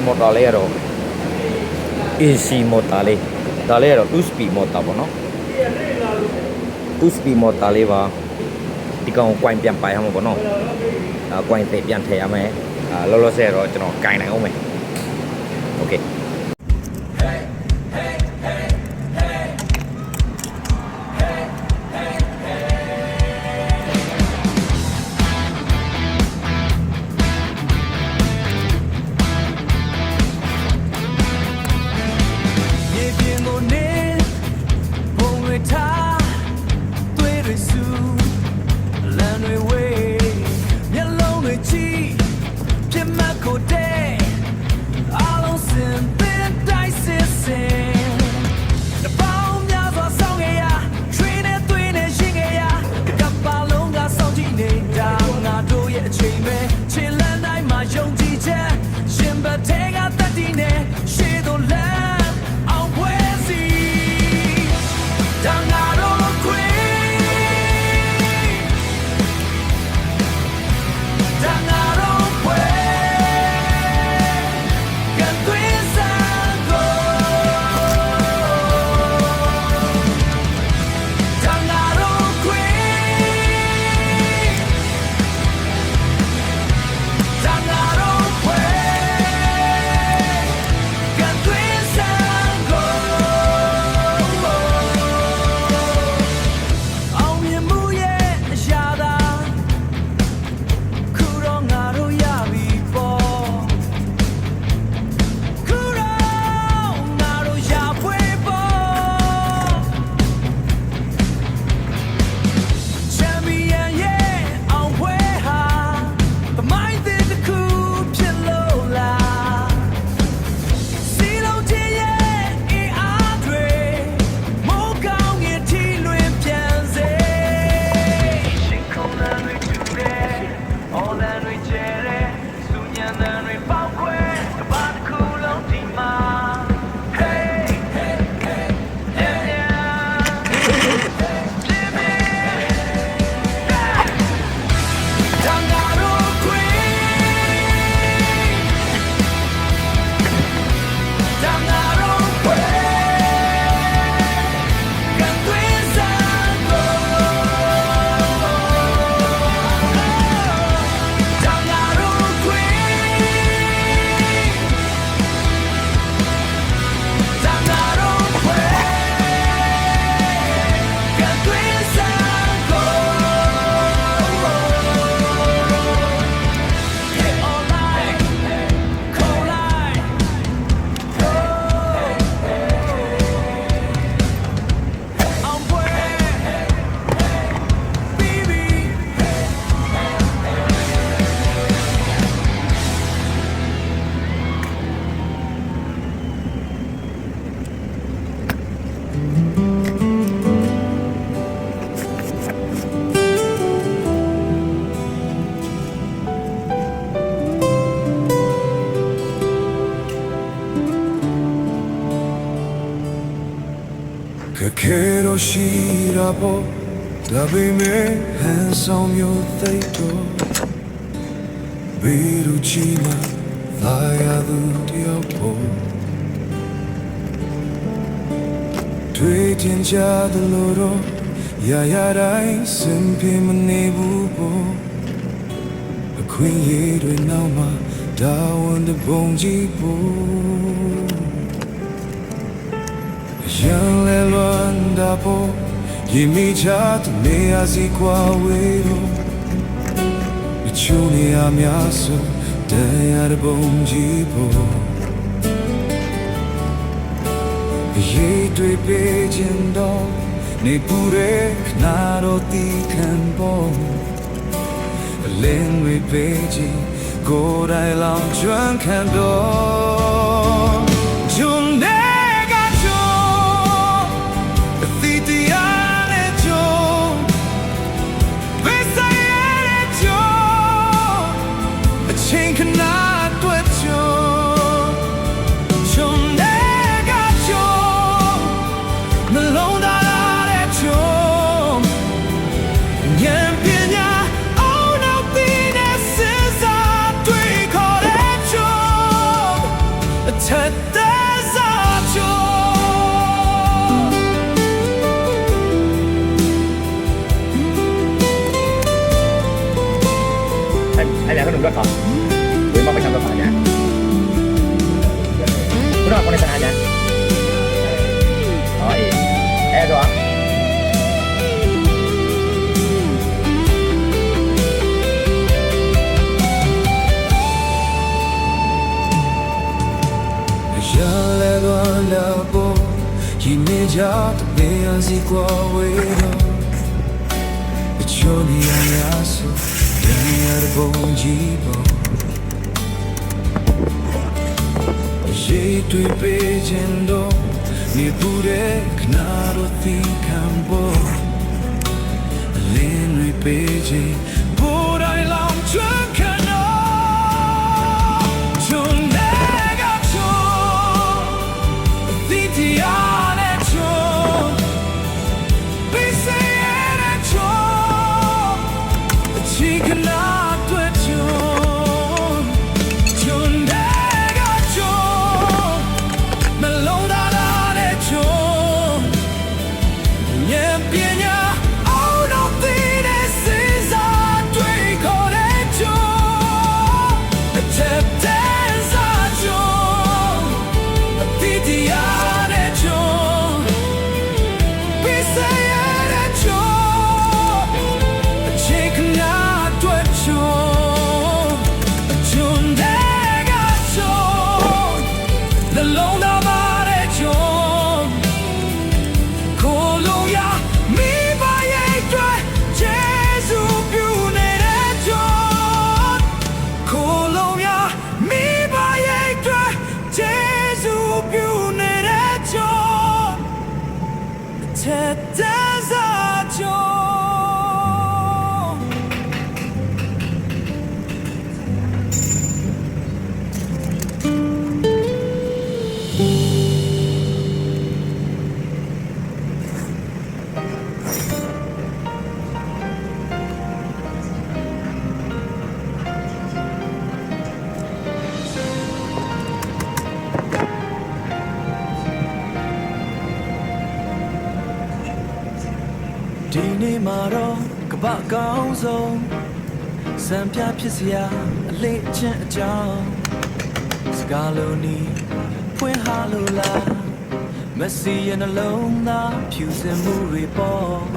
မော်တာလေးကတော့ AC မော်တာလေးဒါလေးကတော့2 speed မော်တာပေါ့နော်2 speed မော်တာလေးပါဒီကောင်ကွိုင်းပြန်ပိုင်အောင်ပေါ့နော်ကွိုင်းသေးပြန်ထည့်ရမယ်လောလောဆယ်တော့ကျွန်တော်ကင်နိုင်အောင်မယ်โอเคQuiero shirabo da bime handsome yo theito Biru chima laya du diopo Tui tinja de loro ya ya dai simpi mane bubo A queen ye dwe now ma da won de bongji bo Young Lelwanda po Yimi chat me azikwa wero Ichuni amyaso Dayar bonji po Ye dwe pejendo Ne pure knaro ti kanbo Lengwe peji Godai lam juan kando June 好，我妈妈想做啥呢？不知道过来干啥呢？好诶，哎，是吧？ ရလဲသွားလာဖို့ဒီနေ့ကြောင့်တည်းရစီကွာဝေးတော့အချို့နေရာများဆိုရရတဲ့ပုံကြီးပေါ်ရေတွေ့ပေးခြင်းတော့နေပူတဲ့ခဏတော့သင်ခံဖို့လင်းတွေပေးခြင်းပိုးတိုင်းလောင်ချွမ်းခံတော့ဒီနေ့မှာတော့ကပကောင်းဆုံးစံပြဖြစ်စရာအလေးအချင်းအကြောင်းစကားလုံးနီးဖွင့်ဟာလိုလားမက်ဆီရဲ့နှလုံးသားဖြူစင်မှုတွေပေါ်